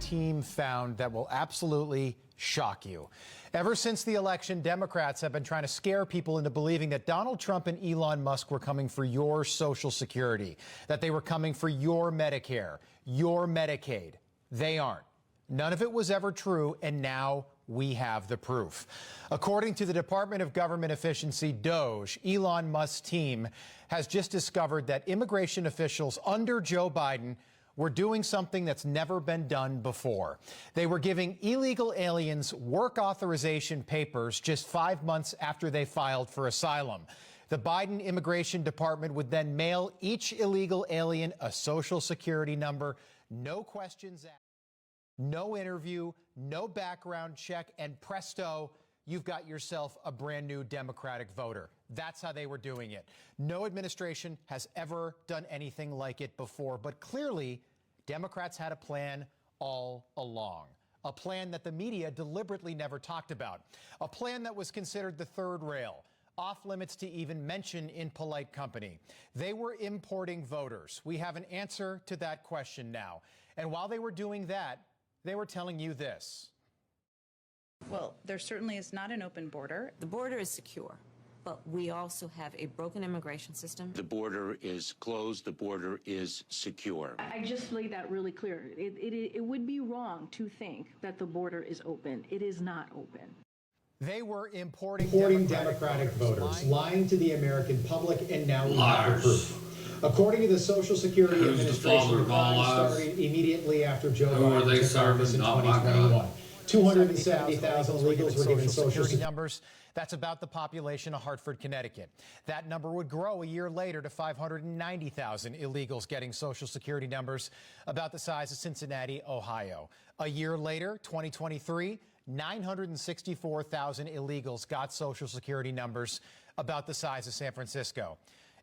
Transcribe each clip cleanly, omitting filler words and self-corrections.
team found that will absolutely shock you. Ever since the election, Democrats have been trying to scare people into believing that Donald Trump and Elon Musk were coming for your Social Security, that they were coming for your Medicare, your Medicaid. They aren't. None of it was ever true, and now we have the proof. According to the Department of Government Efficiency, DOGE, Elon Musk's team has just discovered that immigration officials under Joe Biden were doing something that's never been done before. They were giving illegal aliens work authorization papers just 5 months after they filed for asylum. The Biden Immigration Department would then mail each illegal alien a Social Security number, no questions asked, no interview, no background check, and presto, you've got yourself a brand new Democratic voter. That's how they were doing it. No administration has ever done anything like it before, but clearly Democrats had a plan all along. A plan that the media deliberately never talked about. A plan that was considered the third rail, off limits to even mention in polite company. They were importing voters. We have an answer to that question now. And while they were doing that, they were telling you this. Well, there certainly is not an open border. The border is secure, but we also have a broken immigration system. The border is closed. The border is secure. I just made that really clear. It would be wrong to think that the border is open. It is not open. They were importing Democratic voters, lying to the American public, and now we have the proof. According to the Social Security Administration, the crime started immediately after Joe Biden took office in 2021. 270,000 illegals were given Social Security numbers. That's about the population of Hartford, Connecticut. That number would grow a year later to 590,000 illegals getting Social Security numbers, about the size of Cincinnati, Ohio. A year later, 2023, 964,000 illegals got Social Security numbers, about the size of San Francisco.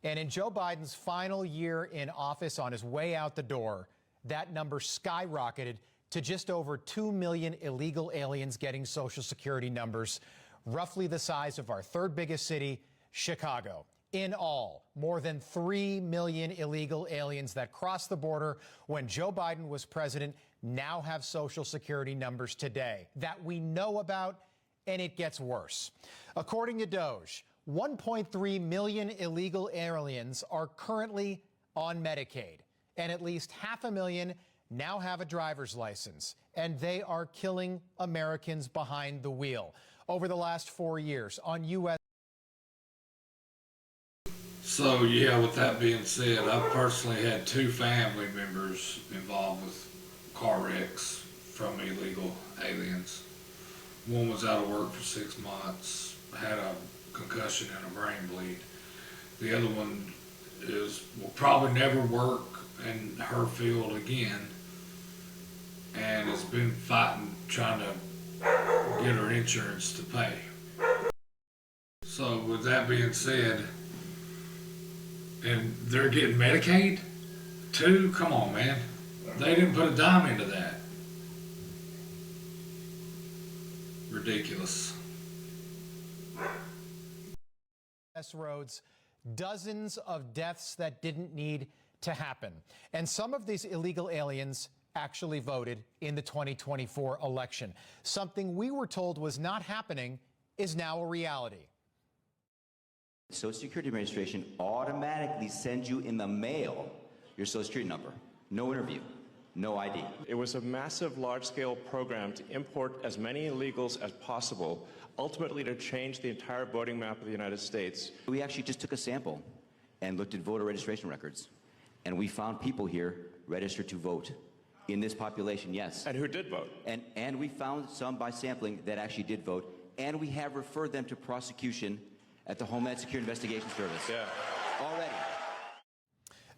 And in Joe Biden's final year in office, on his way out the door, that number skyrocketed to just over 2 million illegal aliens getting Social Security numbers, roughly the size of our third biggest city, Chicago. In all, more than 3 million illegal aliens that crossed the border when Joe Biden was president now have Social Security numbers today that we know about, and it gets worse. According to DOGE, 1.3 million illegal aliens are currently on Medicaid, and at least 500,000 now have a driver's license, and they are killing Americans behind the wheel. Over the last 4 years on U.S. So, yeah, with that being said, I've personally had 2 family members involved with car wrecks from illegal aliens. One was out of work for 6 months, had a concussion and a brain bleed. The other one will probably never work in her field again, and has been fighting, trying to get her insurance to pay. So with that being said, and they're getting Medicaid too? Come on, man. They didn't put a dime into that. Ridiculous. Roads, dozens of deaths that didn't need to happen. And some of these illegal aliens actually voted in the 2024 election. Something we were told was not happening is now a reality. The Social Security Administration automatically sends you in the mail your Social Security number. No interview, no ID. It was a massive, large-scale program to import as many illegals as possible, ultimately to change the entire voting map of the United States. We actually just took a sample and looked at voter registration records, and we found people here registered to vote. In this population, yes. And who did vote? And we found some by sampling that actually did vote, and we have referred them to prosecution at the Homeland Security Investigation Service. Yeah. Already.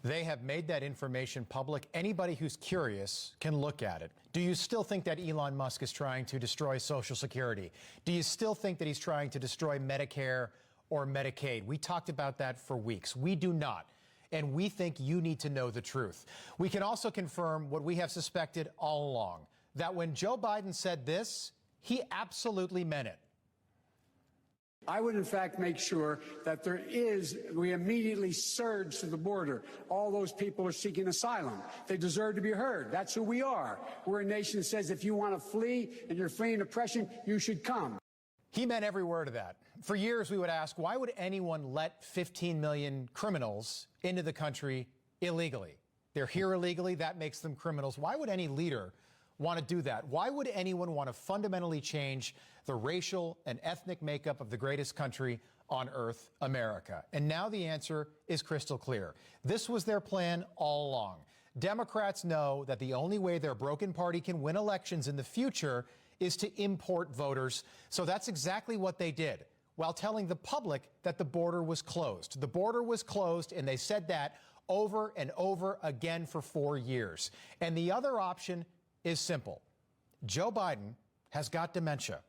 They have made that information public. Anybody who's curious can look at it. Do you still think that Elon Musk is trying to destroy Social Security? Do you still think that he's trying to destroy Medicare or Medicaid? We talked about that for weeks. We do not. And we think you need to know the truth. We can also confirm what we have suspected all along, that when Joe Biden said this, he absolutely meant it. I would, in fact, make sure that we immediately surge to the border. All those people are seeking asylum. They deserve to be heard. That's who we are. We're a nation that says if you want to flee and you're fleeing oppression, you should come. He meant every word of that. For years, we would ask, why would anyone let 15 million criminals into the country illegally? They're here illegally. That makes them criminals. Why would any leader want to do that? Why would anyone want to fundamentally change the racial and ethnic makeup of the greatest country on earth, America? And now the answer is crystal clear. This was their plan all along. Democrats know that the only way their broken party can win elections in the future is to import voters. So that's exactly what they did, while telling the public that the border was closed. The border was closed, and they said that over and over again for 4 years. And the other option is simple. Joe Biden has got dementia.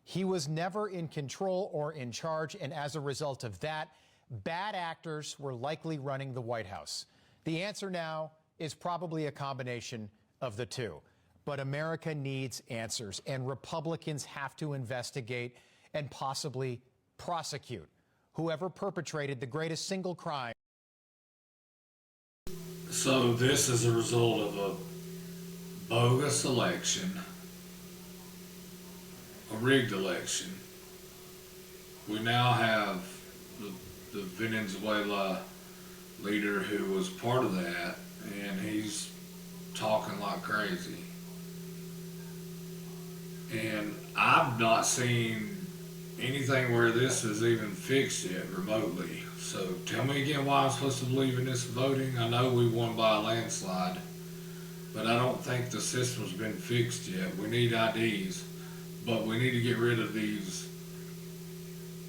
He was never in control or in charge, and as a result of that, bad actors were likely running the White House. The answer now is probably a combination of the two. But America needs answers, and Republicans have to investigate and possibly prosecute whoever perpetrated the greatest single crime. So this is a result of a bogus election, a rigged election. We now have the Venezuela leader who was part of that, and he's talking like crazy. And I've not seen anything where this is even fixed yet remotely. So tell me again why I'm supposed to believe in this voting. I know we won by a landslide, but I don't think the system's been fixed yet. We need IDs, but we need to get rid of these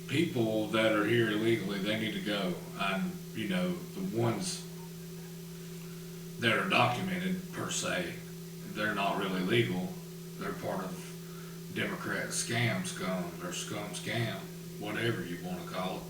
people that are here illegally. They need to go. And, you know, the ones that are documented per se, they're not really legal. They're part of Democrat scam, or scam, whatever you want to call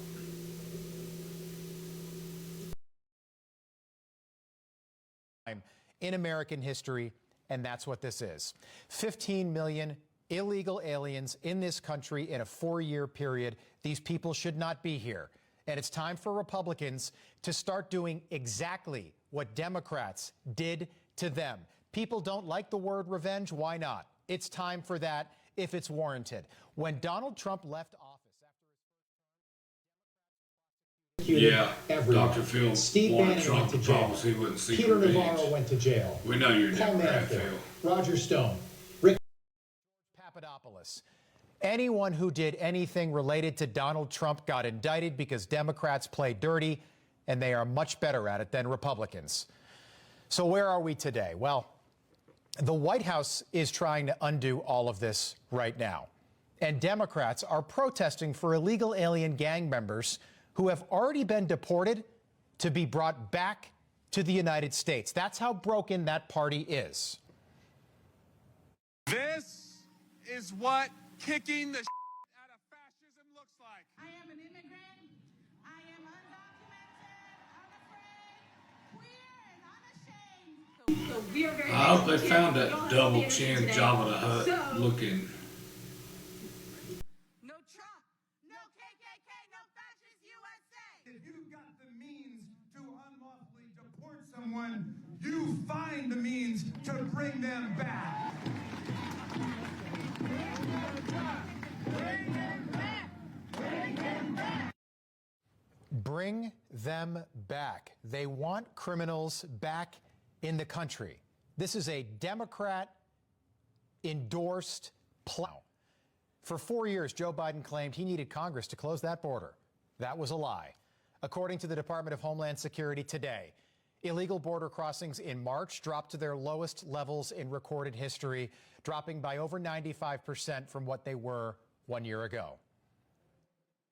it. In American history, and that's what this is. 15 million illegal aliens in this country in a 4-year period. These people should not be here. And it's time for Republicans to start doing exactly what Democrats did to them. People don't like the word revenge. Why not? It's time for that if it's warranted. When Donald Trump left office Yeah, everyone. Dr. Phil Steve wanted Bannon Trump went to to jail. promise he wouldn't seek Peter revenge. Navarro went to jail. We know you're a Paul Democrat, Manafort, Phil. Roger Stone, Rick Papadopoulos. Anyone who did anything related to Donald Trump got indicted because Democrats play dirty, and they are much better at it than Republicans. So where are we today? Well, the White House is trying to undo all of this right now. And Democrats are protesting for illegal alien gang members who have already been deported to be brought back to the United States. That's how broken that party is. This is what kicking the out of fascism looks like. I am an immigrant. I am undocumented, unafraid, queer, and unashamed. So we are very I hope they found that double chin Jabba the Hutt looking. No Trump, no KKK, no fascist USA. If you've got the means to unlawfully deport someone, you find the means to bring them back. Bring them back. They want criminals back in the country. This is a Democrat-endorsed plan. For 4 years, Joe Biden claimed he needed Congress to close that border. That was a lie. According to the Department of Homeland Security today, illegal border crossings in March dropped to their lowest levels in recorded history, dropping by over 95% from what they were 1 year ago.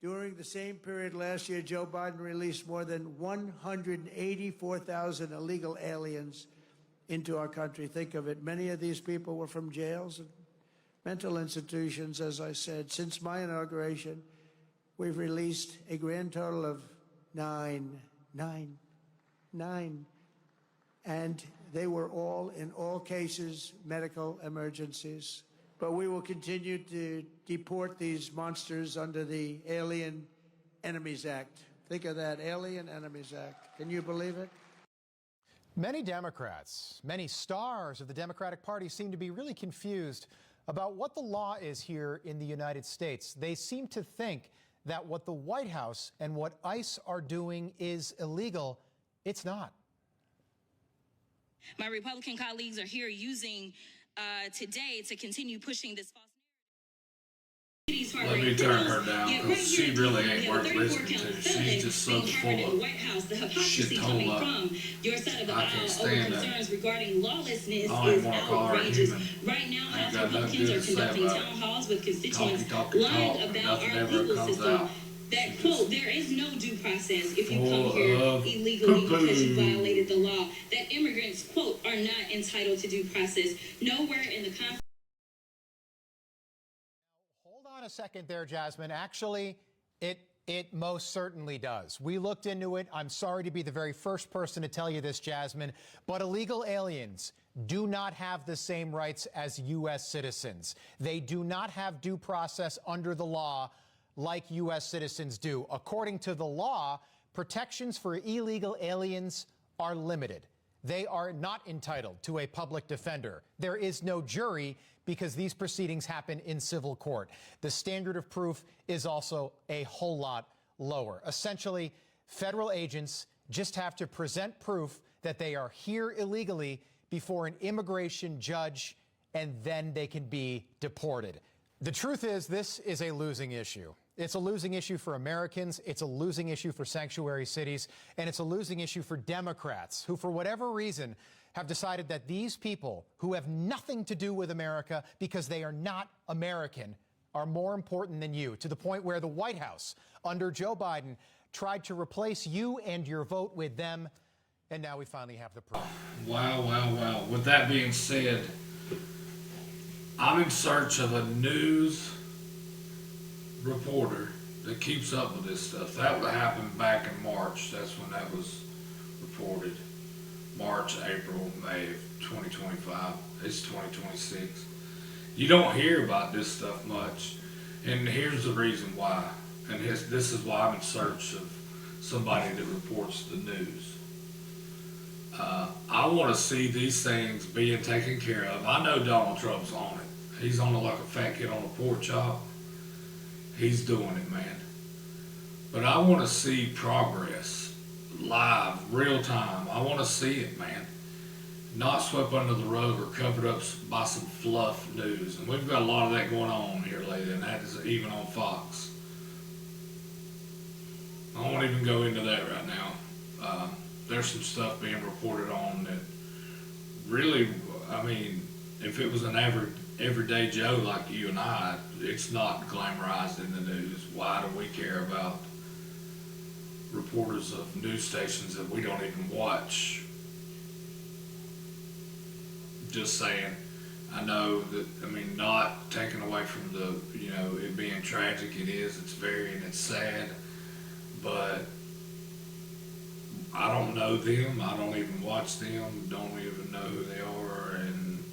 During the same period last year, Joe Biden released more than 184,000 illegal aliens into our country. Think of it. Many of these people were from jails and mental institutions, as I said. Since my inauguration, we've released a grand total of nine. And they were all, in all cases, medical emergencies. but we will continue to deport these monsters under the Alien Enemies Act. Think of that, Alien Enemies Act. Can you believe it? Many Democrats, many stars of the Democratic Party seem to be really confused about what the law is here in the United States. They seem to think that what the White House and what ICE are doing is illegal. It's not. My Republican colleagues are here using today to continue pushing this false narrative. Let me turn her down, because she really ain't worth listening to. She's just so full of shit hole up. I can't stand that. Regarding lawlessness I don't even want to call her human. Right now, I ain't House got nothing Republicans good are to say conducting about town it. halls with constituents Talk, lying and about nothing our ever legal comes system. out. That, quote, there is no due process if you come Full here of illegally because you poo-poo. violated the law. That immigrants, quote, are not entitled to due process. Nowhere in the Constitution. Hold on a second there, Jasmine. Actually, it most certainly does. We looked into it. I'm sorry to be the very first person to tell you this, Jasmine, but illegal aliens do not have the same rights as U.S. citizens. They do not have due process under the law like U.S. citizens do. According to the law, protections for illegal aliens are limited. They are not entitled to a public defender. There is no jury because these proceedings happen in civil court. The standard of proof is also a whole lot lower. Essentially, federal agents just have to present proof that they are here illegally before an immigration judge, and then they can be deported. The truth is, this is a losing issue. It's a losing issue for Americans, it's a losing issue for sanctuary cities, and it's a losing issue for Democrats who, for whatever reason, have decided that these people who have nothing to do with America because they are not American are more important than you, to the point where the White House, under Joe Biden, tried to replace you and your vote with them, and now we finally have the proof. Wow, wow, wow. With that being said, I'm in search of a news reporter that keeps up with this stuff. That would happen back in March. That's when that was reported. March, April, May of 2025. It's 2026. You don't hear about this stuff much. And here's the reason why. And this is why I'm in search of somebody that reports the news. I want to see these things being taken care of. I know Donald Trump's on it. He's on it like a fat kid on a pork chop. He's doing it, man. But I want to see progress, live, real time. I want to see it, man. Not swept under the rug or covered up by some fluff news. And we've got a lot of that going on here lately, and that is even on Fox. I won't even go into that right now. There's some stuff being reported on that really, I mean, if it was an everyday Joe like you and I, it's not glamorized in the news. Why do we care about reporters of news stations that we don't even watch? Just saying. I know that, I mean, not taken away from the, it being tragic, it is, it's very, and it's sad, but I don't know them, I don't even watch them, don't even know who they are, and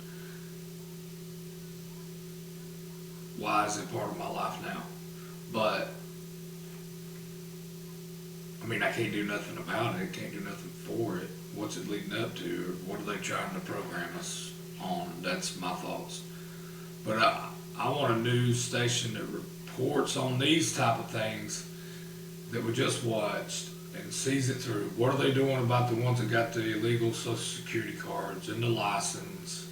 why is it part of my life now? But, I mean, I can't do nothing about it, can't do nothing for it. What's it leading up to, or what are they trying to program us on? That's my thoughts. But I want a news station that reports on these type of things that we just watched and sees it through. What are they doing about the ones that got the illegal Social Security cards and the license?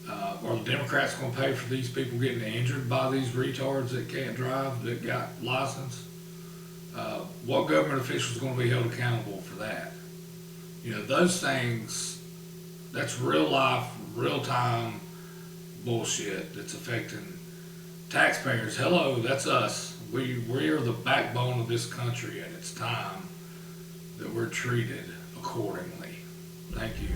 Are the Democrats going to pay for these people getting injured by these retards that can't drive, that got license? What government official is going to be held accountable for that? Those things, that's real life, real time bullshit that's affecting taxpayers. Hello, that's us. We are the backbone of this country, and it's time that we're treated accordingly. Thank you.